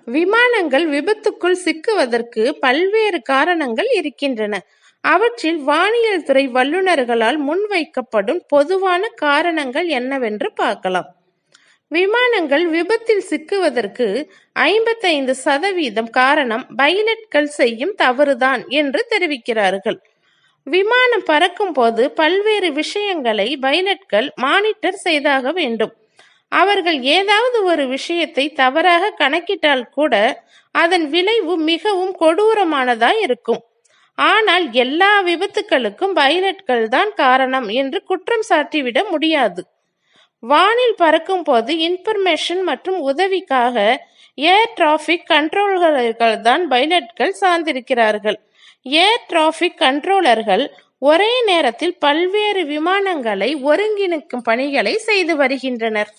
விமானங்கள் விபத்துக்குள் சிக்குவதற்கு பல்வேறு காரணங்கள் இருக்கின்றன. அவற்றில் வானியல் துறை வல்லுநர்களால் முன்வைக்கப்படும் பொதுவான காரணங்கள் என்னவென்று பார்க்கலாம். விமானங்கள் விபத்தில் சிக்குவதற்கு 55% காரணம் பைலட்கள் செய்யும் தவறுதான் என்று தெரிவிக்கிறார்கள். விமானம் பறக்கும் போது பல்வேறு விஷயங்களை பைலட்கள் மானிட்டர் செய்தாக வேண்டும். அவர்கள் ஏதாவது ஒரு விஷயத்தை தவறாக கணக்கிட்டால் கூட அதன் விளைவு மிகவும் கொடூரமானதாய் இருக்கும். ஆனால் எல்லா விபத்துக்களுக்கும் பைலட்கள் தான் காரணம் என்று குற்றம் சாட்டிவிட முடியாது. வானில் பறக்கும் போது இன்ஃபர்மேஷன் மற்றும் உதவிக்காக ஏர் டிராபிக் கண்ட்ரோலர்கள் தான் பைலட்கள் சார்ந்திருக்கிறார்கள். ஏர் டிராபிக் கண்ட்ரோலர்கள் ஒரே நேரத்தில் பல்வேறு விமானங்களை ஒருங்கிணைக்கும் பணிகளை செய்து வருகின்றனர்.